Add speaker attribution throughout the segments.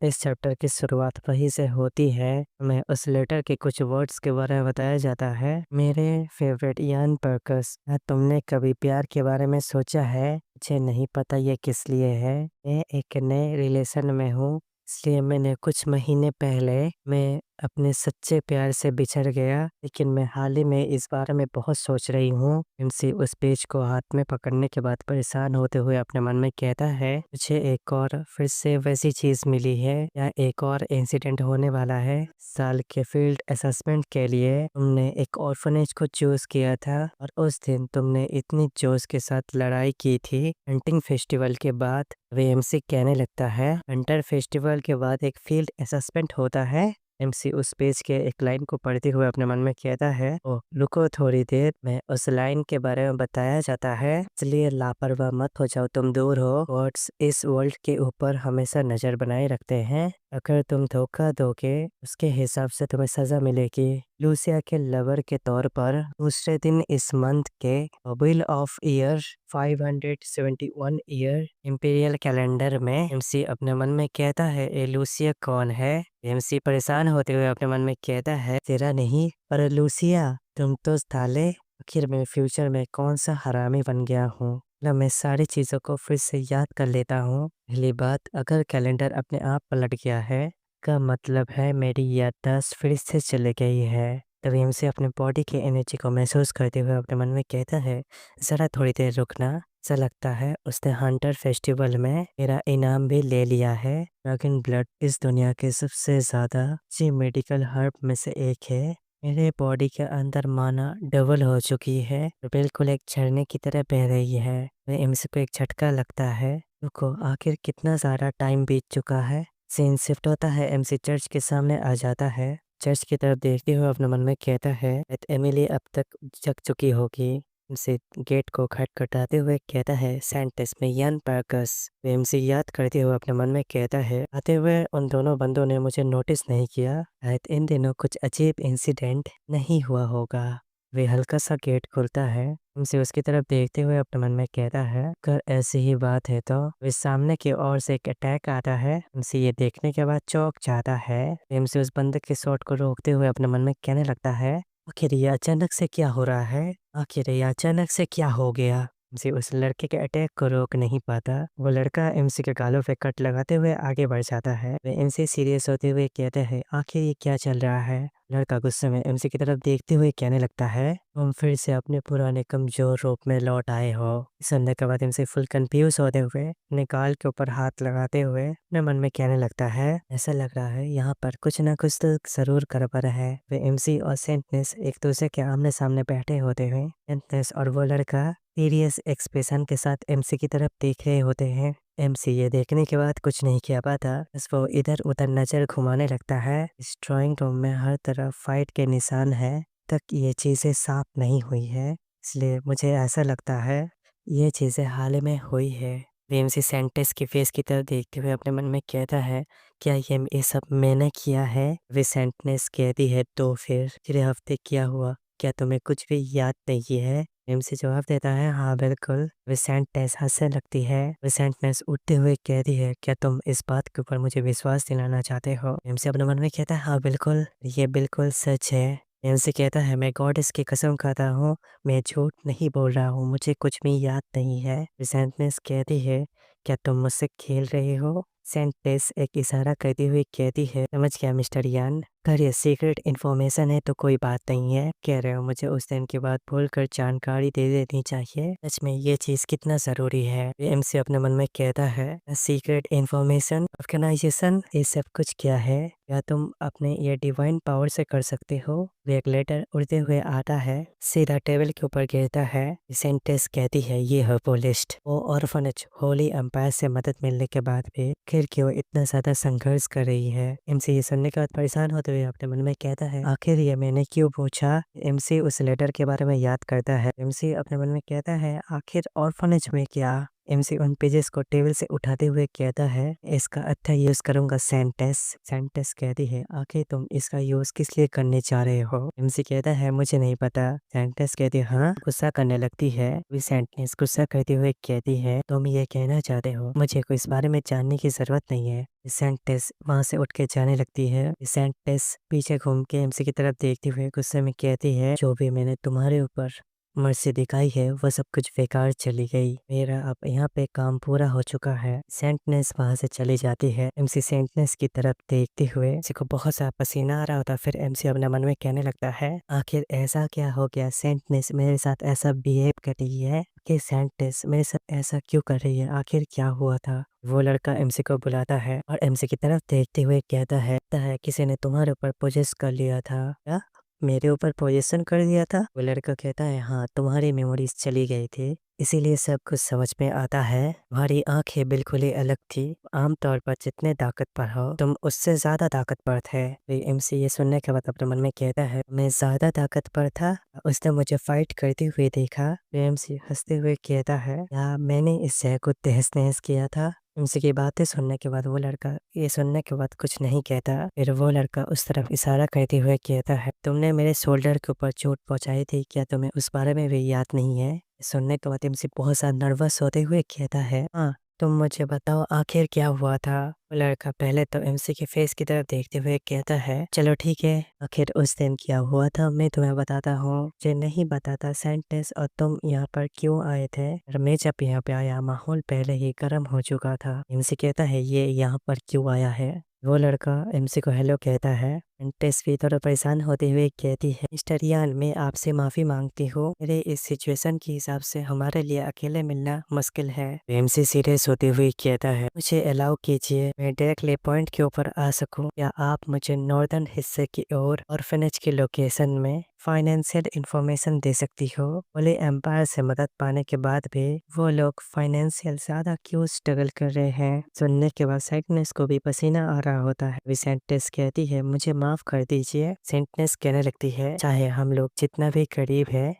Speaker 1: इस चैप्टर की शुरुआत वहीं से होती है। हमें उस लेटर के कुछ वर्ड्स के बारे में बताया जाता है। मेरे फेवरेट यान पर्कस, क्या तुमने कभी प्यार के बारे में सोचा है? मुझे नहीं पता ये किस लिए है। मैं एक नए रिलेशन में हूँ, इसलिए मैंने कुछ महीने पहले मैं अपने सच्चे प्यार से बिछड़ गया, लेकिन मैं हाल ही में इस बारे में बहुत सोच रही हूँ। एमसी उस पेज को हाथ में पकड़ने के बाद परेशान होते हुए अपने मन में कहता है, मुझे एक और फिर से वैसी चीज मिली है या एक और इंसिडेंट होने वाला है। साल के फील्ड असेसमेंट के लिए तुमने एक ऑर्फनेज को चूज किया था और उस दिन तुमने इतनी जोश के साथ लड़ाई की थी। हंटिंग फेस्टिवल के बाद वे एमसी कहने लगता है, हंटर फेस्टिवल के बाद एक फील्ड असेसमेंट होता है। एमसी उस पेज के एक लाइन को पढ़ते हुए अपने मन में कहता है, ओ रुको थोड़ी देर, मैं उस लाइन के बारे में बताया जाता है, इसलिए लापरवाह मत हो जाओ, तुम दूर हो। गॉड्स इस वर्ल्ड के ऊपर हमेशा नजर बनाए रखते हैं। अगर तुम धोखा दोगे उसके हिसाब से तुम्हें सजा मिलेगी। लूसिया के लवर के तौर पर दूसरे दिन इस मंथ के wheel of year 571 year imperial calendar में एमसी अपने मन में कहता है, ए लूसिया कौन है? एमसी परेशान होते हुए अपने मन में कहता है, तेरा नहीं पर लूसिया, तुम तो साले आखिर मैं फ्यूचर में कौन सा हरामी बन गया हूँ। मतलब मैं सारी चीज़ों को फिर से याद कर लेता हूँ। पहली बात, अगर कैलेंडर अपने आप पलट गया है का मतलब है मेरी याददाश्त फिर से चली गई है। तभी हमसे अपने बॉडी की एनर्जी को महसूस करते हुए अपने मन में कहता है, ज़रा थोड़ी देर रुकना। ऐसा लगता है उसने हंटर फेस्टिवल में मेरा इनाम भी ले लिया है। ड्रैगन ब्लड इस दुनिया के सबसे ज़्यादा अच्छी मेडिकल हर्ब में से एक है। मेरे बॉडी के अंदर माना डबल हो चुकी है और बिल्कुल एक झरने की तरह बह रही है। वह एमसी को एक झटका लगता है, रुको आखिर कितना ज़्यादा टाइम बीत चुका है। सीन शिफ्ट होता है, एमसी चर्च के सामने आ जाता है। चर्च की तरफ देखते हुए अपने मन में कहता है, एमिली अब तक जग चुकी होगी। एमसी गेट को खटखटाते हुए कहता है, सेंटेस में यन पर्कस। एमसी याद करते हुए अपने मन में कहता है, आते हुए उन दोनों बंदों ने मुझे नोटिस नहीं किया, शायद इन दिनों कुछ अजीब इंसिडेंट नहीं हुआ होगा। वे हल्का सा गेट खुलता है। एमसी उसकी तरफ देखते हुए अपने मन में कहता है, अगर ऐसी ही बात है तो वे सामने की ओर से एक अटैक आता है। एमसी ये देखने के बाद चौंक जाता है। एमसी उस बंदे के शॉट को रोकते हुए अपने मन में कहने लगता है, आखिर ये अचानक से क्या हो रहा है? आखिर ये अचानक से क्या हो गया? एमसी उस लड़के के अटैक को रोक नहीं पाता। वो लड़का एमसी के गालों पे कट लगाते हुए आगे बढ़ जाता है। वे एमसी सीरियस होते हुए कहते हैं, आखिर ये क्या चल रहा है? लड़का गुस्से में एमसी की तरफ देखते हुए कहने लगता है, तुम फिर से अपने पुराने कमजोर रूप में लौट आए हो। सुनने के बाद एमसी फुल कंफ्यूज होते हुए अपने गाल के ऊपर हाथ लगाते हुए अपने मन में कहने लगता है, ऐसा लग रहा है यहाँ पर कुछ ना कुछ तो जरूर गड़बड़ है। वे एमसी और सेंटनेस एक दूसरे के आमने सामने बैठे होते हैं। सेंटनेस और वो लड़का सीरियस एक्सप्रेशन के साथ एमसी की तरफ देख रहे होते हैं। एमसी ये देखने के बाद कुछ नहीं किया पाता, बस वो इधर उधर नजर घुमाने लगता है। इस ड्राइंग रूम में हर तरफ फाइट के निशान है, तक ये चीज़ें साफ नहीं हुई है, इसलिए मुझे ऐसा लगता है ये चीज़ें हाल ही में हुई है। एमसी सेंटेस की फेस की तरफ देखते हुए अपने मन में कहता है, क्या ये सब मैंने किया है? वे सेंटेंस कहती है, तो फिर पिछले हफ्ते क्या हुआ? क्या तुम्हें कुछ भी याद नहीं है? एमसी जवाब देता है, हाँ बिल्कुल। विसेंटेस हंसने लगती है। विसेंटेस उठते हुए कहती है, क्या तुम इस बात के ऊपर मुझे विश्वास दिलाना चाहते हो? एमसी अपने मन में कहता है, हाँ बिल्कुल, ये बिल्कुल सच है। एमसी कहता है, मैं गॉडेस की कसम खाता हूँ, मैं झूठ नहीं बोल रहा हूँ, मुझे कुछ भी याद नहीं है। विसेंटेस कहती है, क्या तुम मुझसे खेल रहे हो? सेंटेस एक इशारा करती हुई कहती है, समझ गया मिस्टर यान, अगर ये सीक्रेट इन्फॉर्मेशन है तो कोई बात नहीं है। कह रहे हो मुझे उस दिन के बाद भूलकर जानकारी दे देनी चाहिए, सच में ये चीज़ कितना ज़रूरी है। एमसी अपने मन में कहता है, सीक्रेट इन्फॉर्मेशन ऑर्गेनाइजेशन ये सब कुछ क्या है? क्या तुम अपने ये डिवाइन पावर से कर सकते हो? वे एक लेटर उड़ते हुए आता है, सीधा टेबल के ऊपर गिरता है। सेंटेस कहती है, ये है वो लिस्ट। वो ऑर्फनेज होली एम्पायर से मदद मिलने के बाद भी आखिर क्यों इतना ज्यादा संघर्ष कर रही है? एमसी ये सुनने के बाद परेशान होते हुए अपने मन में कहता है, आखिर ये मैंने क्यों पूछा? एमसी उस लेटर के बारे में याद करता है। एमसी अपने मन में कहता है, आखिर ऑर्फनेज में क्या? एमसी उन पेजेस को टेबल से उठाते हुए कहता है, इसका अच्छा यूज करूंगा सेंटेस। सेंटेस कहती है, आखिर तुम इसका यूज किस लिए करने जा रहे हो? एमसी कहता है, मुझे नहीं पता। सेंटेस कहती है, हाँ। गुस्सा करने लगती है। सेंटेस गुस्सा करते हुए कहती है, तुम ये कहना चाहते हो मुझे कोई इस बारे में जानने की जरूरत नहीं है। सेंटेस वहां से उठ के जाने लगती है। सेंटेस पीछे घूम के एमसी की तरफ देखते हुए गुस्से में कहती है, जो भी मैंने तुम्हारे ऊपर मर्जी दिखाई है वो सब कुछ बेकार चली गई। मेरा अब यहाँ पे काम पूरा हो चुका है। सेंटनेस वहां से चली जाती है। एमसी सेंटनेस की तरफ देखते हुए एमसी को बहुत सा पसीना आ रहा होता है। फिर एमसी अपने मन में कहने लगता है, आखिर ऐसा क्या हो गया? सेंटनेस मेरे साथ ऐसा बिहेव कर रही है कि सेंटनेस मेरे साथ ऐसा क्यों कर रही है? आखिर क्या हुआ था? वो लड़का एमसी को बुलाता है और एमसी की तरफ देखते हुए कहता है, किसी ने तुम्हारे ऊपर पोजेस कर लिया था क्या? मेरे ऊपर पोजीशन कर दिया था? वो लड़का कहता है, हाँ, तुम्हारी मेमोरीज चली गई थी, इसीलिए सब कुछ समझ में आता है। तुम्हारी आंखें बिल्कुल ही अलग थी। आमतौर पर जितने ताकतवर हो तुम उससे ज्यादा ताकतवर थे। एमसी ये सुनने के बाद अपने मन में कहता है, मैं ज्यादा ताकतवर था? उसने मुझे फाइट करते हुए देखा। एमसी हंसते हुए कहता है, या मैंने इस शहर को तहस नहस किया था? एमसी की बातें सुनने के बाद वो लड़का ये सुनने के बाद कुछ नहीं कहता। फिर वो लड़का उस तरफ इशारा करते हुए कहता है, तुमने मेरे शोल्डर के ऊपर चोट पहुंचाई थी, क्या तुम्हें उस बारे में भी याद नहीं है? सुनने के बाद एमसी बहुत सा नर्वस होते हुए कहता है, हाँ, तुम मुझे बताओ आखिर क्या हुआ था? वो लड़का पहले तो एमसी के फेस की तरफ देखते हुए कहता है, चलो ठीक है, आखिर उस दिन क्या हुआ था मैं तुम्हें बताता हूँ। मुझे नहीं बताता सेंटेंस, और तुम यहाँ पर क्यों आए थे? और मैं जब यहाँ पे आया माहौल पहले ही गर्म हो चुका था। एमसी कहता है, ये यहाँ पर क्यों आया है? वो लड़का एमसी को हेलो कहता है। टेस भी थोड़ा परेशान होते हुए कहती है, मिस्टर यान, मैं आपसे माफी मांगती हूँ, मेरे इस सिचुएशन के हिसाब से हमारे लिए अकेले मिलना मुश्किल है। एमसी सीरियस होते हुए कहता है, मुझे अलाउ कीजिए, मैं डायरेक्टली पॉइंट के ऊपर आ सकूं। या आप मुझे नॉर्दर्न हिस्से की ओर ऑर्फनेज की लोकेशन में फाइनेंशियल इंफॉर्मेशन दे सकती हो? होली एम्पायर से मदद पाने के बाद भी वो लोग फाइनेंशियल ज्यादा क्यों स्ट्रगल कर रहे हैं? सुनने के बाद सेंटनेस को भी पसीना आ रहा होता है। विसेंटेस कहती है, मुझे माफ कर दीजिए। सेंटनेस कहने लगती है, चाहे हम लोग जितना भी करीब है,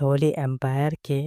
Speaker 1: होली एम्पायर के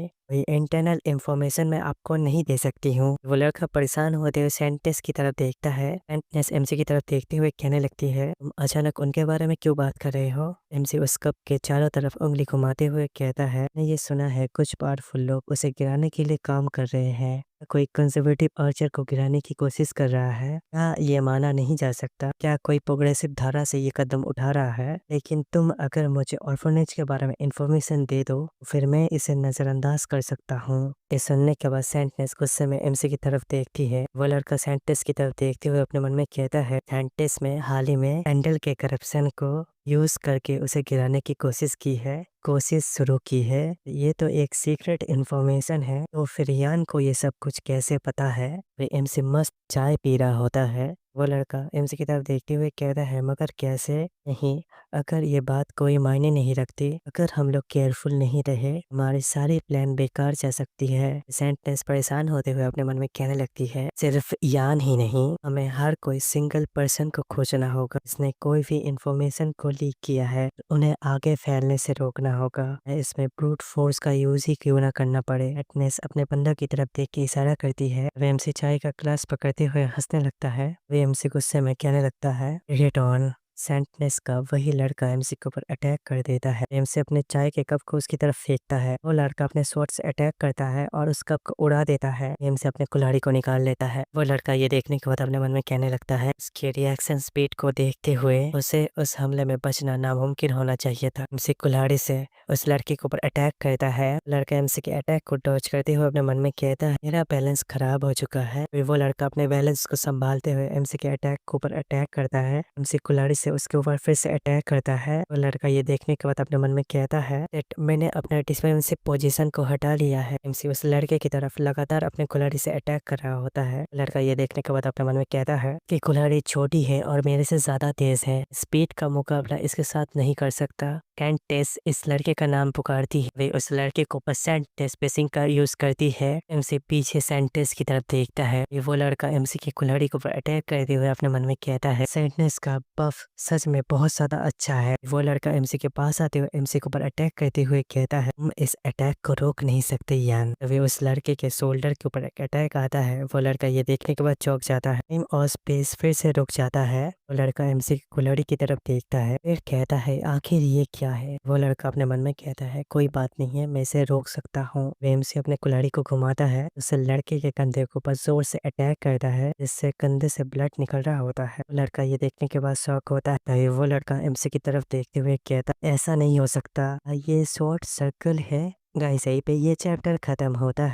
Speaker 1: इंटरनल इंफॉर्मेशन मैं आपको नहीं दे सकती हूँ। वो लड़का परेशान होते हुए सेंटेस की तरफ देखता है। सेंटेस एमसी की तरफ देखते हुए कहने लगती है, तुम अचानक उनके बारे में क्यों बात कर रहे हो? एमसी उस कप के चारों तरफ उंगली घुमाते हुए कहता है, मैंने ये सुना है कुछ पावरफुल लोग उसे गिराने के लिए काम कर रहे हैं। कोई कंजर्वेटिव आर्चर को गिराने की कोशिश कर रहा है? क्या ये माना नहीं जा सकता? क्या कोई प्रोग्रेसिव धारा से ये कदम उठा रहा है? लेकिन तुम अगर मुझे ऑर्फनेज के बारे में इंफॉर्मेशन दे दो, फिर मैं इसे नजरअंदाज कर सकता हूँ। ये सुनने के बाद सेंटेंस गुस्से में एमसी की तरफ देखती है। वो लड़का सेंटेंस की तरफ देखते हुए अपने मन में कहता है, सेंटेंस में हाल ही में एंडल के करप्शन को यूज करके उसे गिराने की कोशिश शुरू की है। ये तो एक सीक्रेट इन्फॉर्मेशन है, तो फिर यान को ये सब कुछ कैसे पता है? वे एमसी मस्त चाय पी रहा होता है। वो लड़का एमसी की तरफ देखते हुए कहता है, मगर कैसे? नहीं, अगर ये बात कोई मायने नहीं रखती, अगर हम लोग केयरफुल नहीं रहे, हमारी सारी प्लान बेकार जा सकती है। सेंटेंस परेशान होते हुए अपने मन में कहने लगती है, सिर्फ यान ही नहीं, हमें हर कोई सिंगल पर्सन को खोजना होगा जिसने कोई भी इंफॉर्मेशन को लीक किया है। उन्हें आगे फैलने से रोकना होगा। इसमें ब्रूट फोर्स का यूज ही क्यों ना करना पड़े। एटनेस अपने बंदा की तरफ देख के इशारा करती है। वे एमसी चाय का ग्लास पकड़ते हुए हंसने लगता है। वे एमसी गुस्से में कहने लगता है, गेट ऑन। सेंटनेस का वही लड़का एमसी के ऊपर अटैक कर देता है। एमसी अपने चाय के कप को उसकी तरफ फेंकता है। वो लड़का अपने स्वॉर्ड से अटैक करता है और उस कप को उड़ा देता है। एमसी अपने कुल्हाड़ी को निकाल लेता है। वो लड़का ये देखने के बाद अपने मन में कहने लगता है, उसके रिएक्शन स्पीड को देखते हुए उसे उस हमले में बचना नामुमकिन होना चाहिए था। एमसी कुल्हाड़ी से उस लड़की के ऊपर अटैक करता है। लड़का एमसी के अटैक को डॉज करते हुए अपने मन में कहता है, मेरा बैलेंस खराब हो चुका है। फिर वो लड़का अपने बैलेंस को संभालते हुए एमसी के अटैक के ऊपर अटैक करता है। एमसी कुल्हाड़ी से उसके ऊपर फिर से अटैक करता है। वो लड़का ये देखने के बाद अपने मन में कहता है, दैट मैंने अपना डिफेंसिव पोजीशन को हटा लिया है। एमसी उस लड़के की तरफ लगातार अपने कुल्हाड़ी से अटैक कर रहा होता है। लड़का ये देखने के बाद अपने मन में कहता है कि कुल्हाड़ी छोटी है और मेरे से ज्यादा तेज है, स्पीड का मुकाबला इसके साथ नहीं कर सकता। कैंटेस इस लड़के का नाम पुकारती है। वे उस लड़के को सेंटेस पेसिंग का यूज करती है। एमसी पीछे सेंटेस की तरफ देखता है। वो लड़का एमसी की कुल्हाड़ी के ऊपर अटैक करते हुए अपने मन में कहता है, सेंटेस का बफ सच में बहुत ज़्यादा अच्छा है। वो लड़का एमसी के पास आते हुए एमसी के ऊपर अटैक करते हुए कहता है, तुम इस अटैक को रोक नहीं सकते यान। तभी उस लड़के के शोल्डर के ऊपर एक अटैक आता है। वो लड़का ये देखने के बाद चौंक जाता है। टाइम और स्पेस फिर से रुक जाता है। वो लड़का एमसी की कुल्हाड़ी की तरफ देखता है, फिर कहता है, आखिर ये क्या है। वो लड़का अपने मन में कहता है, कोई बात नहीं है, मैं इसे रोक सकता हूँ। वो एमसी अपने कुल्हाड़ी को घुमाता है, उस लड़के के कंधे के ऊपर जोर से अटैक करता है, जिससे कंधे से ब्लड निकल रहा होता है। वो लड़का ये देखने के बाद शॉक होता है। तभी वो लड़का एमसी की तरफ देखते हुए कहता, ऐसा नहीं हो सकता, ये शॉर्ट सर्कल है। गाइस यहीं पे ये चैप्टर खत्म होता है।